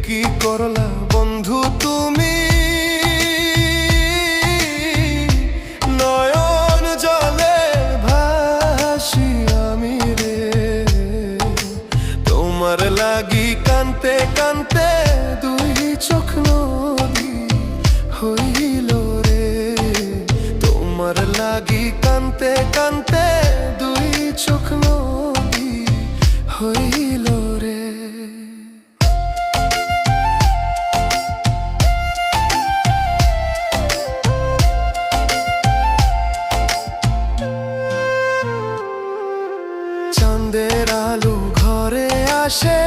কি করলা বন্ধু তুমি, নয়ন জলে ভাসি আমি রে। তোমার লাগি কানতে কানতে দুই চোখ নদী হইল রে। তোমার লাগি কানতে কানতে দুই চোখ নদী হইল রে। চাঁদের আলো ঘরে আসে,